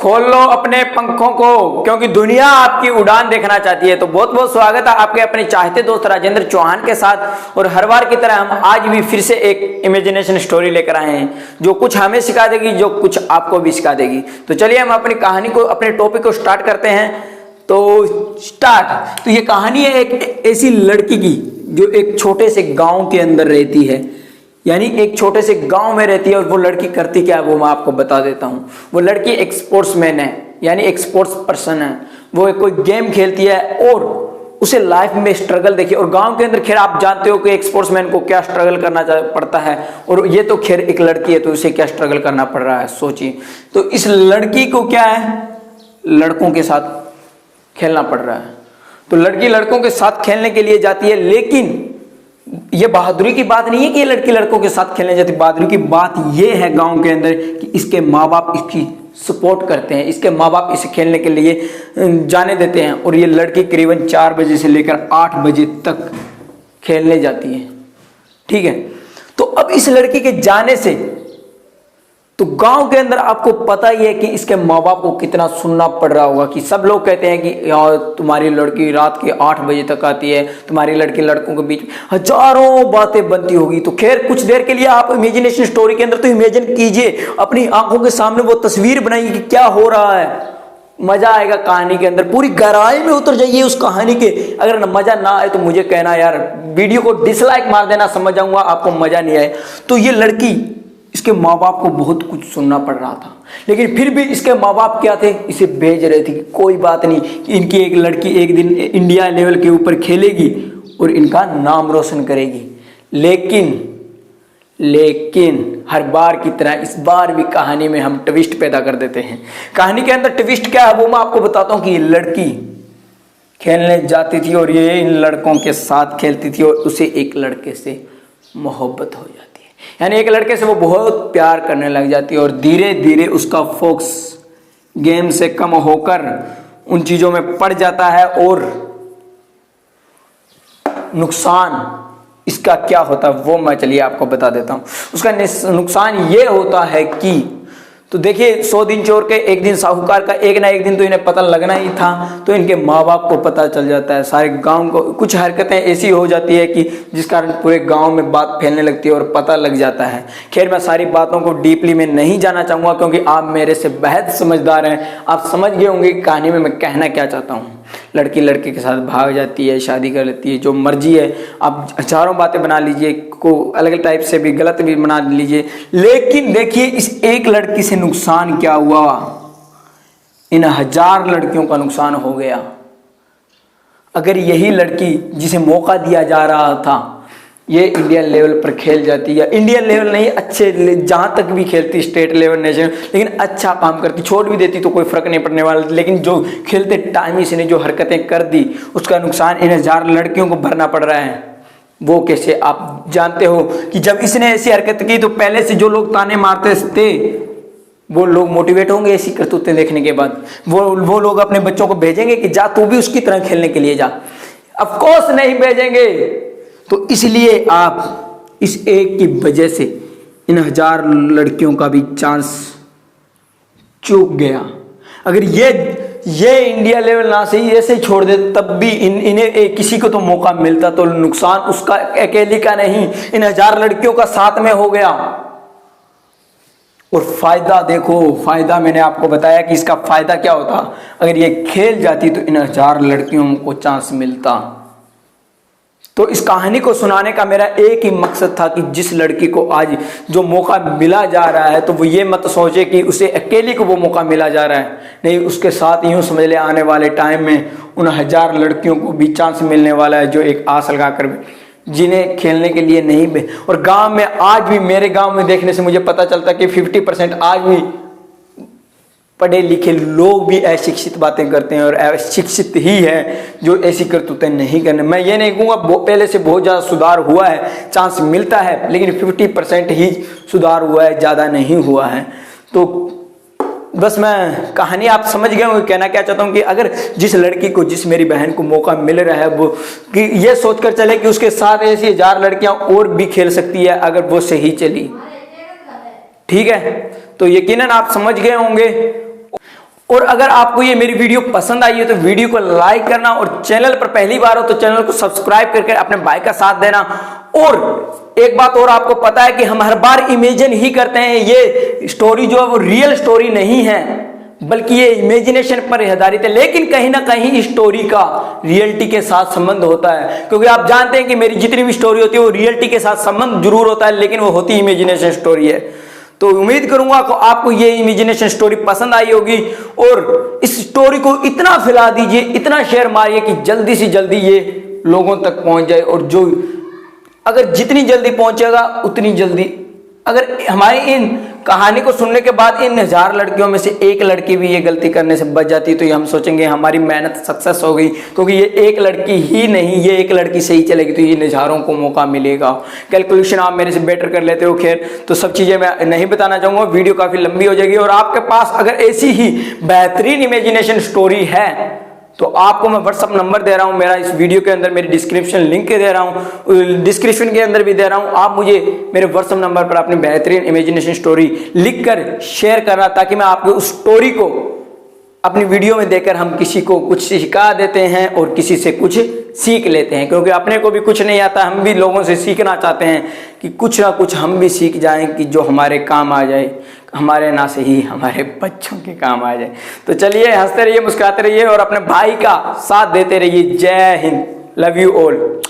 खोल लो अपने पंखों को, क्योंकि दुनिया आपकी उड़ान देखना चाहती है। तो बहुत बहुत स्वागत है आपके अपने चाहते दोस्त राजेंद्र चौहान के साथ। और हर बार की तरह हम आज भी फिर से एक इमेजिनेशन स्टोरी लेकर आए हैं, जो कुछ हमें सिखा देगी, जो कुछ आपको भी सिखा देगी। तो चलिए हम अपनी कहानी को, अपने टॉपिक को स्टार्ट करते हैं। तो स्टार्ट। तो ये कहानी है एक ऐसी लड़की की जो एक छोटे से गाँव के अंदर रहती है, यानी एक छोटे से गांव में रहती है। और वो लड़की करती क्या है वो मैं आपको बता देता हूँ। वो लड़की एक स्पोर्ट्समैन है, यानी एक स्पोर्ट्स पर्सन है। वो कोई गेम खेलती है और उसे लाइफ में स्ट्रगल देखिए। और गांव के अंदर खैर आप जानते हो कि एक स्पोर्ट्समैन को क्या स्ट्रगल करना पड़ता है, और ये तो खैर एक लड़की है तो उसे क्या स्ट्रगल करना पड़ रहा है सोचिए। तो इस लड़की को क्या है, लड़कों के साथ खेलना पड़ रहा है। तो लड़की लड़कों के साथ खेलने के लिए जाती है, लेकिन ये बहादुरी की बात नहीं है कि ये लड़की लड़कों के साथ खेलने जाती। बहादुरी की बात ये है गांव के अंदर कि इसके माँ बाप इसकी सपोर्ट करते हैं, इसके माँ बाप इसे खेलने के लिए जाने देते हैं। और ये लड़की करीबन 4 बजे से लेकर 8 बजे तक खेलने जाती है, ठीक है। तो अब इस लड़की के जाने से तो गांव के अंदर आपको पता ही है कि इसके माँ बाप को कितना सुनना पड़ रहा होगा। कि सब लोग कहते हैं कि यार तुम्हारी लड़की रात के 8 बजे तक आती है, तुम्हारी लड़की लड़कों के बीच हजारों बातें बनती होगी। तो खैर कुछ देर के लिए आप इमेजिनेशन स्टोरी के अंदर तो इमेजिन कीजिए, अपनी आंखों के सामने वो तस्वीर बनाइए कि क्या हो रहा है। मजा आएगा कहानी के अंदर, पूरी गहराई में उतर जाइए उस कहानी के। अगर मजा ना आए तो मुझे कहना यार, वीडियो को डिसलाइक मार देना, समझ जाऊंगा आपको मजा नहीं आए। तो ये लड़की, इसके माँ बाप को बहुत कुछ सुनना पड़ रहा था, लेकिन फिर भी इसके माँ बाप क्या थे, इसे भेज रहे थे कि कोई बात नहीं, कि इनकी एक लड़की एक दिन इंडिया लेवल के ऊपर खेलेगी और इनका नाम रोशन करेगी। लेकिन हर बार की तरह इस बार भी कहानी में हम ट्विस्ट पैदा कर देते हैं। कहानी के अंदर ट्विस्ट क्या है वो मैं आपको बताता हूँ। कि ये लड़की खेलने जाती थी और ये इन लड़कों के साथ खेलती थी, और उसे एक लड़के से मोहब्बत हो जाती है, यानी एक लड़के से वो बहुत प्यार करने लग जाती है। और धीरे धीरे उसका फोकस गेम से कम होकर उन चीजों में पड़ जाता है। और नुकसान इसका क्या होता है वो मैं चलिए आपको बता देता हूं। उसका नुकसान ये होता है कि, तो देखिए 100 दिन चोर के एक दिन साहूकार का, एक ना एक दिन तो इन्हें पता लगना ही था। तो इनके माँ बाप को पता चल जाता है, सारे गांव को। कुछ हरकतें ऐसी हो जाती है कि जिस कारण पूरे गांव में बात फैलने लगती है और पता लग जाता है। खैर मैं सारी बातों को डीपली में नहीं जाना चाहूँगा, क्योंकि आप मेरे से बेहद समझदार हैं, आप समझ गए होंगे कि कहानी में मैं कहना क्या चाहता हूँ। लड़की लड़के के साथ भाग जाती है, शादी कर लेती है, जो मर्जी है आप हजारों बातें बना लीजिए, को अलग टाइप से भी गलत भी बना लीजिए। लेकिन देखिए इस एक लड़की से नुकसान क्या हुआ, इन 1000 लड़कियों का नुकसान हो गया। अगर यही लड़की जिसे मौका दिया जा रहा था ये इंडियन लेवल पर खेल जाती, या इंडियन लेवल नहीं, अच्छे जहाँ तक भी खेलती, स्टेट लेवल, नेशनल, लेकिन अच्छा काम करती, छोड़ भी देती तो कोई फर्क नहीं पड़ने वाला। लेकिन जो खेलते टाइम इसने जो हरकतें कर दी, उसका नुकसान इन 1000 लड़कियों को भरना पड़ रहा है। वो कैसे, आप जानते हो कि जब इसने ऐसी हरकत की तो पहले से जो लोग ताने मारते थे वो लोग मोटिवेट होंगे ऐसी करतूतें देखने के बाद। वो लोग अपने बच्चों को भेजेंगे कि जा तू भी उसकी तरह खेलने के लिए जा। ऑफ कोर्स नहीं भेजेंगे। तो इसलिए आप इस एक की वजह से इन 1000 लड़कियों का भी चांस चूक गया। अगर ये इंडिया लेवल ना से ऐसे छोड़ दे तब भी इन्हें किसी को तो मौका मिलता। तो नुकसान उसका अकेली का नहीं, इन 1000 लड़कियों का साथ में हो गया। और फायदा देखो, फायदा मैंने आपको बताया कि इसका फायदा क्या होता। अगर ये खेल जाती तो इन 1000 लड़कियों को चांस मिलता। तो इस कहानी को सुनाने का मेरा एक ही मकसद था कि जिस लड़की को आज जो मौका मिला जा रहा है तो वो ये मत सोचे कि उसे अकेली को वो मौका मिला जा रहा है, नहीं, उसके साथ यूं समझ ले आने वाले टाइम में उन 1000 लड़कियों को भी चांस मिलने वाला है, जो एक आस लगा कर जिन्हें खेलने के लिए नहीं। और गांव में आज भी, मेरे गांव में देखने से मुझे पता चलता है कि 50% आज भी पढ़े लिखे लोग भी अशिक्षित बातें करते हैं, और अशिक्षित ही है जो ऐसी करतूतें नहीं करने। मैं ये नहीं कहूँगा पहले से बहुत ज़्यादा सुधार हुआ है, चांस मिलता है, लेकिन 50% ही सुधार हुआ है, ज़्यादा नहीं हुआ है। तो बस मैं कहानी आप समझ गए होंगे, कहना क्या चाहता हूँ कि अगर जिस लड़की को, जिस मेरी बहन को मौका मिल रहा है, वो कि ये सोचकर चले कि उसके साथ ऐसी 1000 लड़कियाँ और भी खेल सकती है अगर वो सही चली, ठीक है। तो यकीनन आप समझ गए होंगे। और अगर आपको ये मेरी वीडियो पसंद आई है तो वीडियो को लाइक करना, और चैनल पर पहली बार हो तो चैनल को सब्सक्राइब करके अपने भाई का साथ देना। और एक बात और आपको पता है कि हम हर बार इमेजिन ही करते हैं, ये स्टोरी जो है वो रियल स्टोरी नहीं है, बल्कि ये इमेजिनेशन पर आधारित है। लेकिन कहीं ना कहीं इस स्टोरी का रियलिटी के साथ संबंध होता है, क्योंकि आप जानते हैं कि मेरी जितनी भी स्टोरी होती है वो रियलिटी के साथ संबंध जरूर होता है, लेकिन वो होती इमेजिनेशन स्टोरी है। तो उम्मीद करूंगा कि आपको ये इमेजिनेशन स्टोरी पसंद आई होगी, और इस स्टोरी को इतना फैला दीजिए, इतना शेयर मारिए कि जल्दी से जल्दी ये लोगों तक पहुंच जाए। और जो अगर जितनी जल्दी पहुंचेगा उतनी जल्दी, अगर हमारी इन कहानी को सुनने के बाद इन 1000 लड़कियों में से एक लड़की भी ये गलती करने से बच जाती है तो ये हम सोचेंगे हमारी मेहनत सक्सेस हो गई, क्योंकि ये एक लड़की ही नहीं, ये एक लड़की सही चलेगी तो ये हजारों को मौका मिलेगा। कैलकुलेशन आप मेरे से बेटर कर लेते हो। खैर, तो सब चीज़ें मैं नहीं बताना चाहूँगा, वीडियो काफ़ी लंबी हो जाएगी। और आपके पास अगर ऐसी ही बेहतरीन इमेजिनेशन स्टोरी है तो आपको मैं व्हाट्सअप नंबर दे रहा हूं, मेरा इस वीडियो के अंदर मेरी डिस्क्रिप्शन लिंक के दे रहा हूं, डिस्क्रिप्शन के अंदर भी दे रहा हूं। आप मुझे मेरे व्हाट्सअप नंबर पर अपनी बेहतरीन इमेजिनेशन स्टोरी लिखकर शेयर करना, ताकि मैं आपके उस स्टोरी को अपनी वीडियो में देकर हम किसी को कुछ सिखा देते हैं और किसी से कुछ सीख लेते हैं, क्योंकि अपने को भी कुछ नहीं आता, हम भी लोगों से सीखना चाहते हैं कि कुछ ना कुछ हम भी सीख जाएं कि जो हमारे काम आ जाए, हमारे ना से ही हमारे बच्चों के काम आ जाए। तो चलिए, हंसते रहिए, मुस्कुराते रहिए और अपने भाई का साथ देते रहिए। जय हिंद, लव यू ऑल।